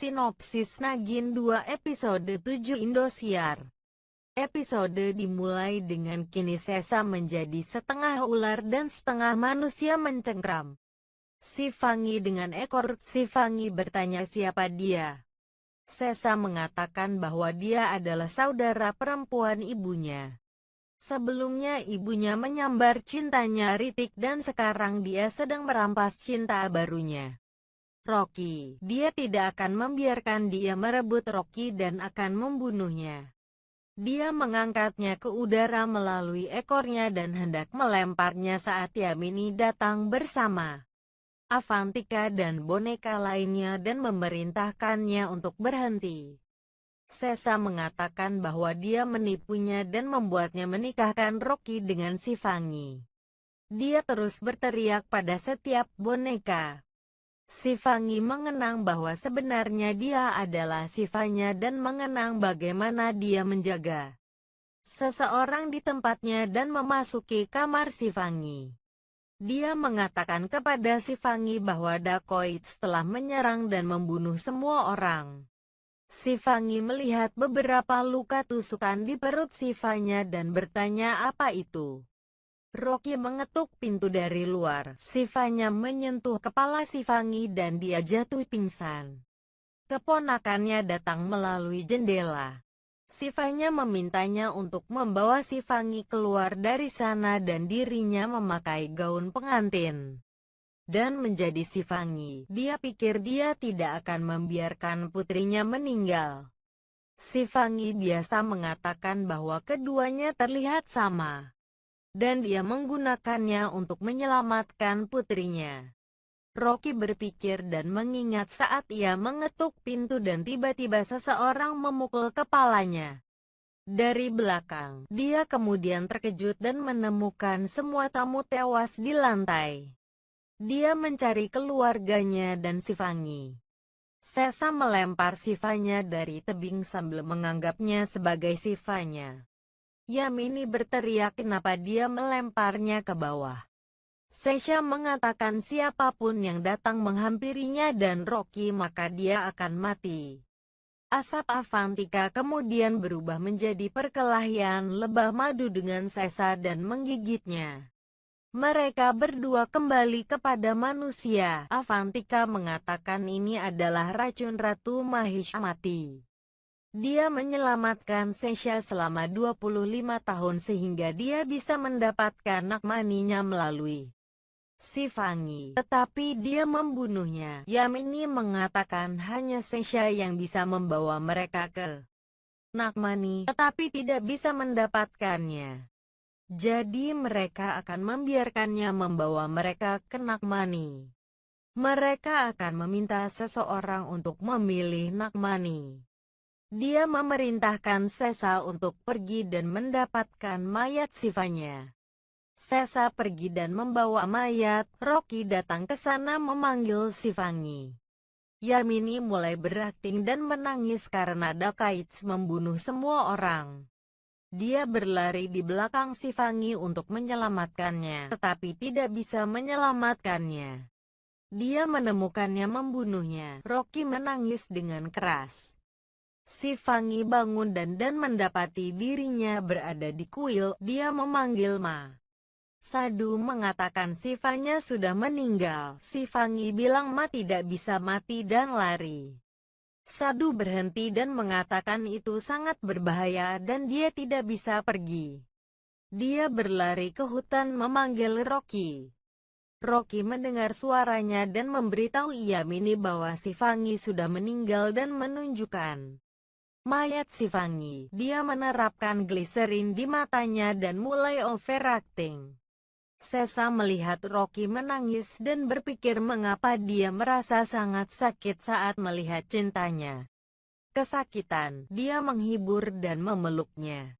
Sinopsis Nagin 2 episode 7 Indosiar. Episode dimulai dengan kini Sesa menjadi setengah ular dan setengah manusia mencengkram si Fangi dengan ekor. Si Fangi bertanya siapa dia. Sesa mengatakan bahwa dia adalah saudara perempuan ibunya. Sebelumnya ibunya menyambar cintanya Ritik dan sekarang dia sedang merampas cinta barunya, Rocky. Dia tidak akan membiarkan dia merebut Rocky dan akan membunuhnya. Dia mengangkatnya ke udara melalui ekornya dan hendak melemparnya saat Yamini datang bersama Avantika dan boneka lainnya dan memerintahkannya untuk berhenti. Sesa mengatakan bahwa dia menipunya dan membuatnya menikahkan Rocky dengan si Fangi. Dia terus berteriak pada setiap boneka. Si Fangi mengenang bahwa sebenarnya dia adalah sifanya dan mengenang bagaimana dia menjaga seseorang di tempatnya dan memasuki kamar si Fangi. Dia mengatakan kepada si Fangi bahwa Dacoit telah menyerang dan membunuh semua orang. Si Fangi melihat beberapa luka tusukan di perut sifanya dan bertanya apa itu. Rocky mengetuk pintu dari luar. Sifanya menyentuh kepala si Fangi dan dia jatuh pingsan. Keponakannya datang melalui jendela. Sifanya memintanya untuk membawa si Fangi keluar dari sana dan dirinya memakai gaun pengantin dan menjadi si Fangi. Dia pikir dia tidak akan membiarkan putrinya meninggal. Si Fangi biasa mengatakan bahwa keduanya terlihat sama dan dia menggunakannya untuk menyelamatkan putrinya. Rocky berpikir dan mengingat saat ia mengetuk pintu dan tiba-tiba seseorang memukul kepalanya dari belakang. Dia kemudian terkejut dan menemukan semua tamu tewas di lantai. Dia mencari keluarganya dan si Fangi. Sesa melempar sifanya dari tebing sambil menganggapnya sebagai sifanya. Yamini berteriak kenapa dia melemparnya ke bawah. Sesha mengatakan siapapun yang datang menghampirinya dan Rocky maka dia akan mati. Asap Avantika kemudian berubah menjadi perkelahian lebah madu dengan Sesha dan menggigitnya. Mereka berdua kembali kepada manusia. Avantika mengatakan ini adalah racun Ratu Mahishamati. Dia menyelamatkan Sesha selama 25 tahun sehingga dia bisa mendapatkan Nakmaninya melalui si Fangi. Tetapi dia membunuhnya. Yamini mengatakan hanya Sesha yang bisa membawa mereka ke Nakmani, tetapi tidak bisa mendapatkannya. Jadi mereka akan membiarkannya membawa mereka ke Nakmani. Mereka akan meminta seseorang untuk memilih Nakmani. Dia memerintahkan Sesa untuk pergi dan mendapatkan mayat sifanya. Sesa pergi dan membawa mayat. Rocky datang ke sana memanggil si Fangi. Yamini mulai berakting dan menangis karena Dacoit membunuh semua orang. Dia berlari di belakang si Fangi untuk menyelamatkannya, tetapi tidak bisa menyelamatkannya. Dia menemukannya membunuhnya. Rocky menangis dengan keras. Si Fangi bangun dan mendapati dirinya berada di kuil. Dia memanggil Ma. Sadu mengatakan sifanya sudah meninggal. Si Fangi bilang Ma tidak bisa mati dan lari. Sadu berhenti dan mengatakan itu sangat berbahaya dan dia tidak bisa pergi. Dia berlari ke hutan memanggil Rocky. Rocky mendengar suaranya dan memberitahu Yamini bahwa si Fangi sudah meninggal dan menunjukkan mayat si Fangi. Dia menerapkan gliserin di matanya dan mulai overacting. Sesa melihat Rocky menangis dan berpikir mengapa dia merasa sangat sakit saat melihat cintanya. Kesakitan, dia menghibur dan memeluknya.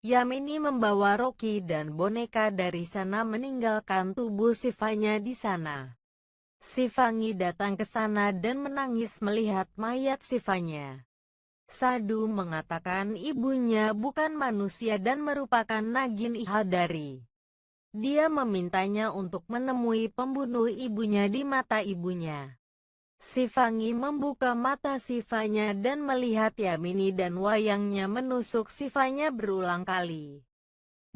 Yamini membawa Rocky dan boneka dari sana meninggalkan tubuh sifanya di sana. Si Fangi datang ke sana dan menangis melihat mayat sifanya. Sadu mengatakan ibunya bukan manusia dan merupakan Nagin Ihadari. Dia memintanya untuk menemui pembunuh ibunya di mata ibunya. Si Fangi membuka mata Sifanya dan melihat Yamini dan wayangnya menusuk Sifanya berulang kali.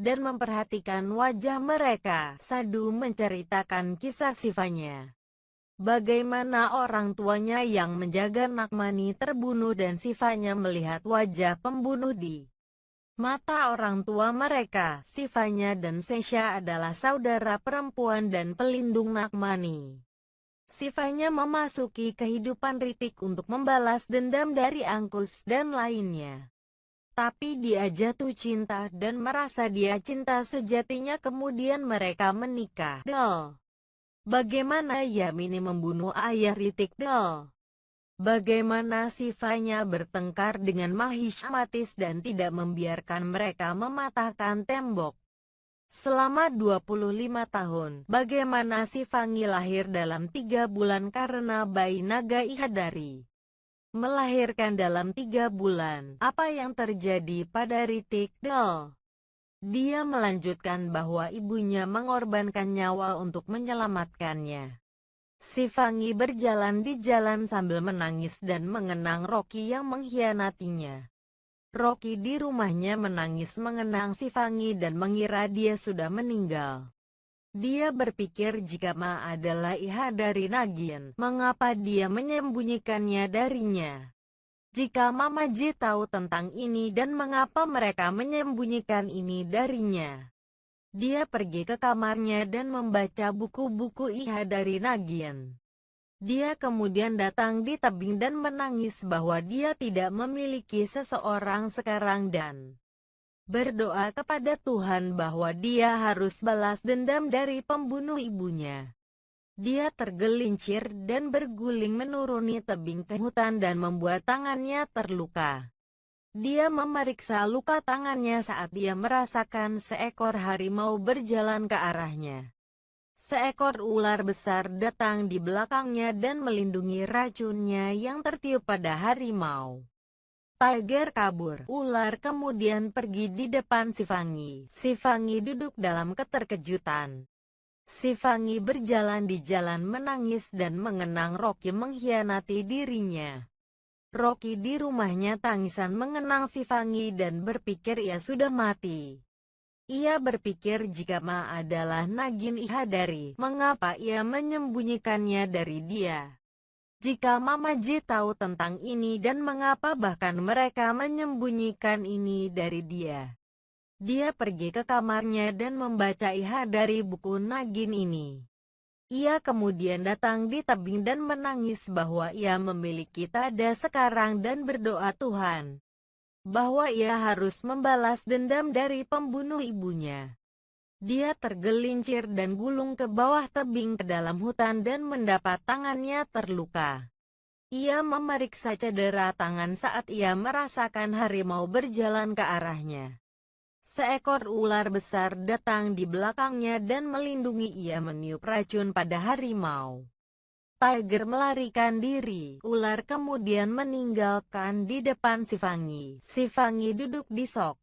Dan memperhatikan wajah mereka, Sadu menceritakan kisah Sifanya. Bagaimana orang tuanya yang menjaga Nakmani terbunuh dan Sifanya melihat wajah pembunuh di mata orang tua mereka. Sifanya dan Sesha adalah saudara perempuan dan pelindung Nakmani. Sifanya memasuki kehidupan Ritik untuk membalas dendam dari Angkus dan lainnya. Tapi dia jatuh cinta dan merasa dia cinta sejatinya, kemudian mereka menikah. Bagaimana Yamini membunuh ayah Ritik? Bagaimana Sifanya bertengkar dengan Mahishamatis dan tidak membiarkan mereka mematahkan tembok selama 25 tahun. Bagaimana Sifangi lahir dalam 3 bulan karena bayi naga Ihadari melahirkan dalam 3 bulan. Apa yang terjadi pada Ritik? Dia melanjutkan bahwa ibunya mengorbankan nyawa untuk menyelamatkannya. Sifangi berjalan di jalan sambil menangis dan mengenang Rocky yang mengkhianatinya. Rocky di rumahnya menangis mengenang Sifangi dan mengira dia sudah meninggal. Dia berpikir jika Ma adalah Ihadari Nagin, mengapa dia menyembunyikannya darinya? Jika Mama Ji tahu tentang ini dan mengapa mereka menyembunyikan ini darinya? Dia pergi ke kamarnya dan membaca buku-buku Ihadari Nagin. Dia kemudian datang di tebing dan menangis bahwa dia tidak memiliki seseorang sekarang dan berdoa kepada Tuhan bahwa dia harus balas dendam dari pembunuh ibunya. Dia tergelincir dan berguling menuruni tebing ke hutan dan membuat tangannya terluka. Dia memeriksa luka tangannya saat dia merasakan seekor harimau berjalan ke arahnya. Seekor ular besar datang di belakangnya dan melindungi racunnya yang tertiup pada harimau. Tiger kabur. Ular kemudian pergi di depan Sifangi. Sifangi duduk dalam keterkejutan. Sifangi berjalan di jalan menangis dan mengenang Rocky mengkhianati dirinya. Rocky di rumahnya tangisan mengenang Sifangi dan berpikir ia sudah mati. Ia berpikir jika Ma adalah Nagin Ihadari, mengapa ia menyembunyikannya dari dia? Jika Mama Ji tahu tentang ini dan mengapa bahkan mereka menyembunyikan ini dari dia? Dia pergi ke kamarnya dan membaca Ihadari buku Nagin ini. Ia kemudian datang di tebing dan menangis bahwa ia memiliki Tada sekarang dan berdoa Tuhan bahwa ia harus membalas dendam dari pembunuh ibunya. Dia tergelincir dan gulung ke bawah tebing ke dalam hutan dan mendapat tangannya terluka. Ia memeriksa cedera tangan saat ia merasakan harimau berjalan ke arahnya. Seekor ular besar datang di belakangnya dan melindungi. Ia meniup racun pada harimau. Tiger melarikan diri. Ular kemudian meninggalkan di depan Sifangi. Sifangi duduk di sok